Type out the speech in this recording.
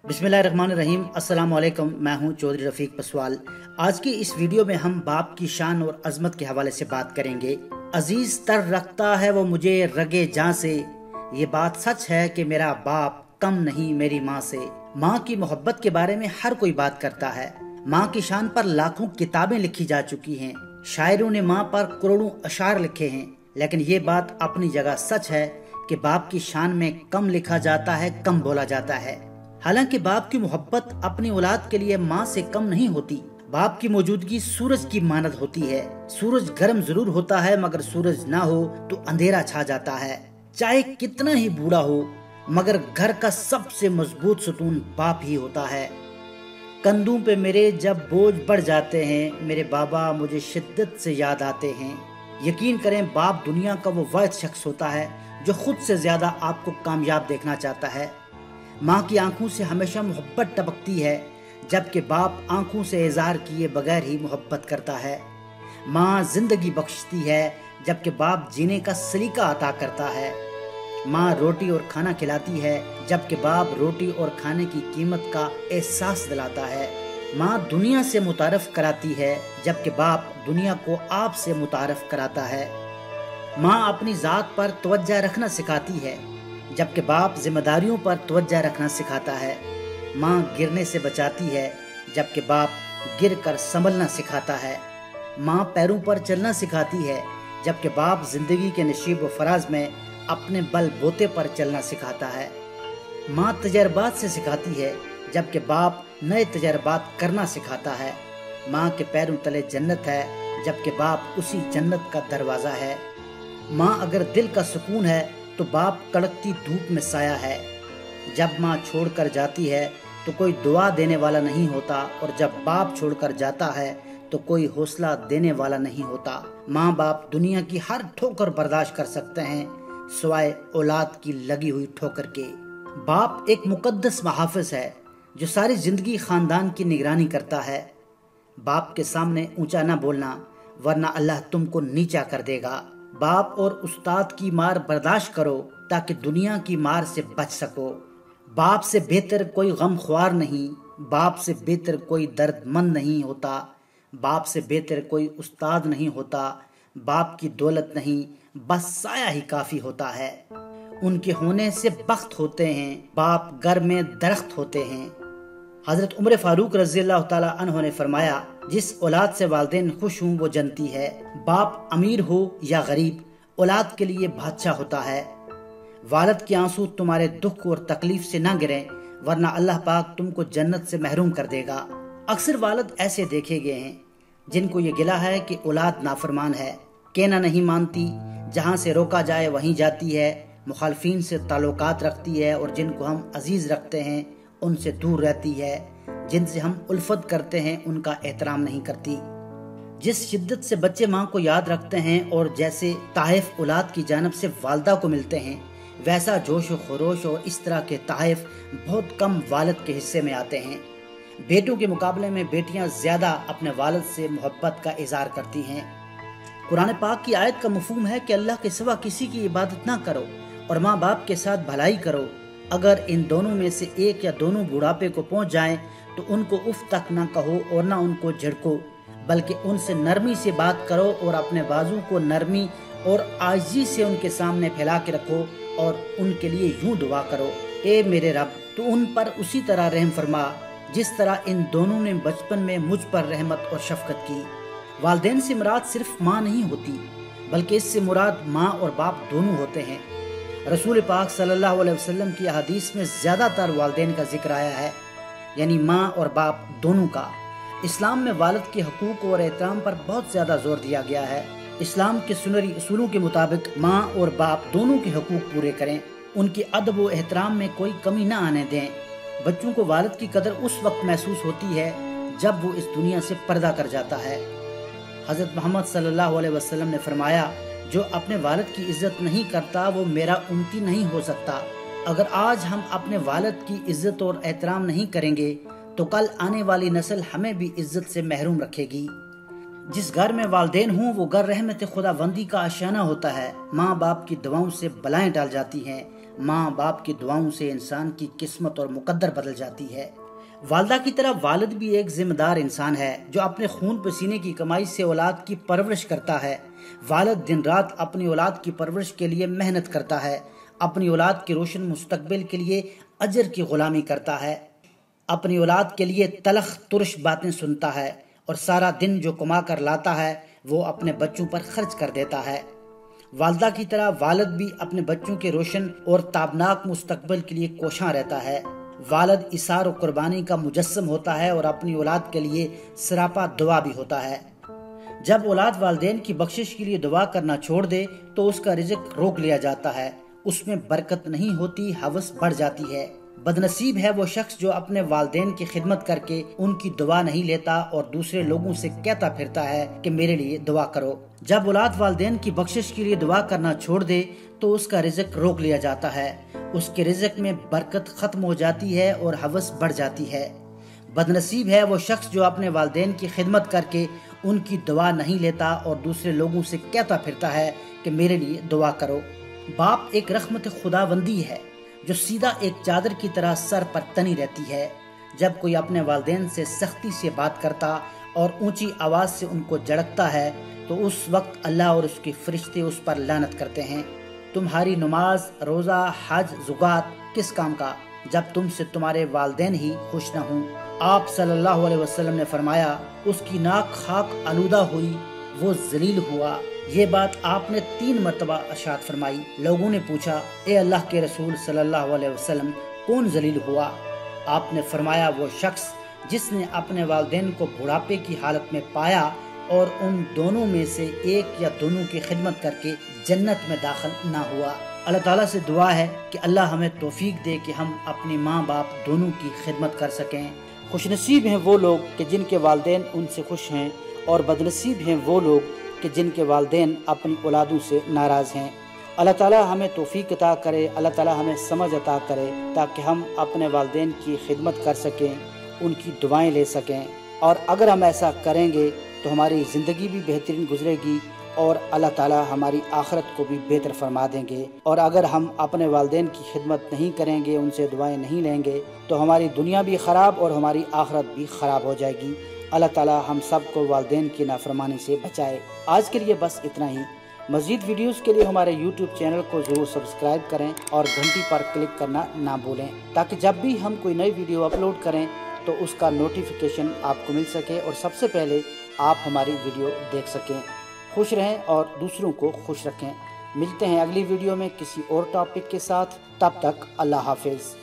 बिस्मिल्लाहिर्रहमानिर्रहीम। अस्सलाम वालेकुम। मैं हूं चौधरी रफीक पसवाल। आज की इस वीडियो में हम बाप की शान और अजमत के हवाले से बात करेंगे। अजीज तर रखता है वो मुझे रगे जां से, ये बात सच है कि मेरा बाप कम नहीं मेरी माँ से। माँ की मोहब्बत के बारे में हर कोई बात करता है। माँ की शान पर लाखों किताबें लिखी जा चुकी हैं। शायरों ने माँ पर करोड़ों अशार लिखे हैं, लेकिन ये बात अपनी जगह सच है कि बाप की शान में कम लिखा जाता है, कम बोला जाता है। हालांकि बाप की मोहब्बत अपनी औलाद के लिए माँ से कम नहीं होती। बाप की मौजूदगी सूरज की मानद होती है। सूरज गर्म जरूर होता है, मगर सूरज ना हो तो अंधेरा छा जाता है। चाहे कितना ही बूढ़ा हो, मगर घर का सबसे मजबूत सुतून बाप ही होता है। कंधों पे मेरे जब बोझ बढ़ जाते हैं, मेरे बाबा मुझे शिद्दत से याद आते हैं। यकीन करें, बाप दुनिया का वो वाहिद शख्स होता है जो खुद से ज्यादा आपको कामयाब देखना चाहता है। माँ की आंखों से हमेशा मोहब्बत टपकती है, जबकि बाप आंखों से इज़हार किए बगैर ही मोहब्बत करता है। माँ जिंदगी बख्शती है, जबकि बाप जीने का सलीका अता करता है। माँ रोटी और खाना खिलाती है, जबकि बाप रोटी और खाने की कीमत का एहसास दिलाता है। माँ दुनिया से मुतारफ कराती है, जबकि बाप दुनिया को आप से मुतारफ कराता है। माँ अपनी ज़ात पर तवज्जो रखना सिखाती है, जबकि बाप जिम्मेदारियों पर तवज्जो रखना सिखाता है। माँ गिरने से बचाती है, जबकि बाप गिर कर संभलना सिखाता है। माँ पैरों पर चलना सिखाती है, जबकि बाप जिंदगी के नशीब व फराज में अपने बल बोते पर चलना सिखाता है। माँ तजर्बात से सिखाती है, जबकि बाप नए तजर्बात करना सिखाता है। माँ के पैरों तले जन्नत है, जबकि बाप उसी जन्नत का दरवाज़ा है। माँ अगर दिल का सुकून है तो बाप कड़कती धूप में साया है। जब माँ छोड़कर जाती है तो कोई दुआ देने वाला नहीं होता, और जब बाप छोड़कर जाता है तो कोई हौसला देने वाला नहीं होता। माँ बाप दुनिया की हर ठोकर बर्दाश्त कर सकते हैं, सिवाय औलाद की लगी हुई ठोकर के। बाप एक मुकद्दस मुहाफिज है जो सारी जिंदगी खानदान की निगरानी करता है। बाप के सामने ऊंचा ना बोलना, वरना अल्लाह तुमको नीचा कर देगा। बाप और उस्ताद की मार बर्दाश्त करो, ताकि दुनिया की मार से बच सको। बाप से बेहतर कोई गमख्वार नहीं, बाप से बेहतर कोई दर्दमंद नहीं होता, बाप से बेहतर कोई उस्ताद नहीं होता। बाप की दौलत नहीं, बस साया ही काफी होता है। उनके होने से बख्त होते हैं, बाप घर में दरख्त होते हैं। हजरत उमर फारूक रज़ियल्लाहु ताला अन्हु ने फरमाया, जिस औलाद से वालिदैन खुश हों वो जनती है। बाप अमीर हो या गरीब, औलाद के लिए बादशाह होता है। वालिद के आंसू तुम्हारे दुख और तकलीफ से ना गिरें, वरना अल्लाह पाक तुमको जन्नत से महरूम कर देगा। अक्सर वालिद ऐसे देखे गए हैं जिनको ये गिला है कि औलाद नाफरमान है, कहना नहीं मानती, जहाँ से रोका जाए वहीं जाती है, मुखालफीन से ताल्लुकात रखती है, और जिनको हम अजीज रखते हैं उनसे दूर रहती है, जिनसे हम उल्फत करते हैं उनका एहतराम नहीं करती। जिस शिद्दत से बच्चे माँ को याद रखते हैं और जैसे ताहिफ औलाद की जानब से वालदा को मिलते हैं, वैसा जोश व खरोश और इस तरह के ताहिफ बहुत कम वालिद के हिस्से में आते हैं। बेटों के मुकाबले में बेटियां ज्यादा अपने वालिद से मोहब्बत का इजहार करती हैं। कुरान पाक की आयत का मफहूम है कि अल्लाह के सिवा किसी की इबादत ना करो और माँ बाप के साथ भलाई करो। अगर इन दोनों में से एक या दोनों बुढ़ापे को पहुंच जाएं तो उनको उफ तक ना कहो और ना उनको झिड़को, बल्कि उनसे नरमी से बात करो और अपने बाजू को नरमी और आजिज़ी से उनके सामने फैला के रखो और उनके लिए यूं दुआ करो, ए मेरे रब, तो उन पर उसी तरह रहम फरमा जिस तरह इन दोनों ने बचपन में मुझ पर रहमत और शफकत की। वालिदैन से मुराद सिर्फ माँ नहीं होती, बल्कि इससे मुराद माँ और बाप दोनों होते हैं। रसूल पाक सल्लल्लाहु अलैहि वसल्लम की हदीस में ज़्यादातर वालिदैन का जिक्र आया है, यानी माँ और बाप दोनों का। इस्लाम में वालिद के हकूक़ और एहतराम पर बहुत ज़्यादा जोर दिया गया है। इस्लाम के सुनहरी उसूलों के मुताबिक माँ और बाप दोनों के हकूक़ पूरे करें, उनके अदब व एहतराम में कोई कमी ना आने दें। बच्चों को वालिद की कदर उस वक्त महसूस होती है जब वो इस दुनिया से पर्दा कर जाता है। हज़रत मोहम्मद सल्लल्लाहु अलैहि वसल्लम ने फरमाया, जो अपने वालिद की इज्जत नहीं करता वो मेरा उम्मती नहीं हो सकता। अगर आज हम अपने वालिद की इज्जत और एहतराम नहीं करेंगे तो कल आने वाली नस्ल हमें भी इज्जत से महरूम रखेगी। जिस घर में वालिदैन हों वो घर रहमत खुदाबंदी का आशियाना होता है। माँ बाप की दुआओं से बलाएं टाल जाती हैं, ماں باپ کی دعاؤں سے انسان کی قسمت اور مقدر بدل جاتی ہے۔ والدہ کی طرح والد بھی ایک ذمہ دار انسان ہے جو اپنے خون پسینے کی کمائی سے اولاد کی پرورش کرتا ہے۔ والد دن رات اپنی اولاد کی پرورش کے لیے محنت کرتا ہے، اپنی اولاد کے روشن مستقبل کے لیے اجر کی غلامی کرتا ہے، اپنی اولاد کے لیے تلخ ترش باتیں سنتا ہے اور سارا دن جو کما کر لاتا ہے وہ اپنے بچوں پر خرچ کر دیتا ہے۔ والدہ کی طرح والد بھی اپنے بچوں کے روشن اور تابناک مستقبل کے لیے کوشاں رہتا ہے۔ والد اثار و قربانی کا مجسم ہوتا ہے اور اپنی اولاد کے لیے سراپا دعا بھی ہوتا ہے۔ جب اولاد والدین کی بخشش کے لیے دعا کرنا چھوڑ دے تو اس کا رزق روک لیا جاتا ہے، اس میں برکت نہیں ہوتی، ہوس بڑھ جاتی ہے۔ بدنصیب ہے وہ شخص جو اپنے والدین کی خدمت کر کے ان کی دعا نہیں لیتا اور دوسرے لوگوں سے کہتا پھرتا ہے کہ میرے لیے دعا کرو۔ جب اولاد والدین کی بخشش کے لیے دعا کرنا چھوڑ دے تو اس کا رزق روک لیا جاتا ہے، اس کے رزق میں برکت ختم ہو جاتی ہے اور ہوس بڑھ جاتی ہے۔ بدنصیب ہے وہ شخص جو اپنے والدین کی خدمت کر کے ان کی دعا نہیں لیتا اور دوسرے لوگوں سے کہتا پھرتا ہے کہ میرے لیے دعا کرو۔ باپ ایک رحمت خداوندی ہے جو سیدھا ایک چادر کی طرح سر پر تنی رہتی ہے۔ جب کوئی اپنے والدین سے سختی سے بات کرتا اور اونچی آواز سے ان کو جھڑکتا ہے تو اس وقت اللہ اور اس کے فرشتے اس پر لعنت کرتے ہیں۔ تمہاری نماز، روزہ، حج، زکوٰۃ کس کام کا جب تم سے تمہارے والدین ہی خوش نہ ہوں۔ آپ صلی اللہ علیہ وسلم نے فرمایا، اس کی ناک خاک آلودہ ہوئی، وہ ذلیل ہوا۔ یہ بات آپ نے 3 مرتبہ ارشاد فرمائی۔ لوگوں نے پوچھا، اے اللہ کے رسول صلی اللہ علیہ وسلم، کون ذلیل ہوا؟ آپ نے فرمایا، وہ شخص جس نے اپنے والدین کو بڑھاپے کی حالت میں پایا اور ان دونوں میں سے ایک یا دونوں کی خدمت کر کے جنت میں داخل نہ ہوا۔ اللہ تعالیٰ سے دعا ہے کہ اللہ ہمیں توفیق دے کہ ہم اپنی ماں باپ دونوں کی خدمت کر سکیں۔ خوش نصیب ہیں وہ لوگ کہ جن کے والدین ان سے خوش ہیں، اور بدنصیب ہیں وہ لوگ کہ جن کے والدین اپنی اولادوں سے ناراض ہیں۔ اللہ تعالیٰ ہمیں توفیق عطا کرے، اللہ تعالیٰ ہمیں سمجھ عطا کرے تاکہ ہم اپنے والدین کی خدمت کر سکیں، ان کی دعائیں لے سکیں، اور اگر ہم ایسا کریں گے تو ہماری زندگی بھی بہترین گزرے گی اور اللہ تعالیٰ ہماری آخرت کو بھی بہتر فرما دیں گے۔ اور اگر ہم اپنے والدین کی خدمت نہیں کریں گے، ان سے دعائیں نہیں لیں گے تو ہماری دنیا بھی خراب اور ہماری آخرت بھی خراب ہو جائے گی۔ اللہ تعالیٰ ہم سب کو والدین کی نافرمانی سے بچائے۔ آج کے لیے بس اتنا ہی۔ مزید ویڈیوز کے لیے ہمارے یوٹیوب چینل کو ضرور سبسکرائب کریں اور گھنٹی پر کلک کرنا نہ بھولیں تاکہ جب بھی ہم کوئی نئی ویڈیو اپلوڈ کریں تو اس کا نوٹیفیکیشن آپ کو مل سکے اور سب سے پہلے آپ ہماری ویڈیو دیکھ سکیں۔ خوش رہیں اور دوسروں کو خوش رکھیں۔ ملتے ہیں اگلی ویڈیو میں کسی اور ٹاپک کے ساتھ، تب تک اللہ حافظ۔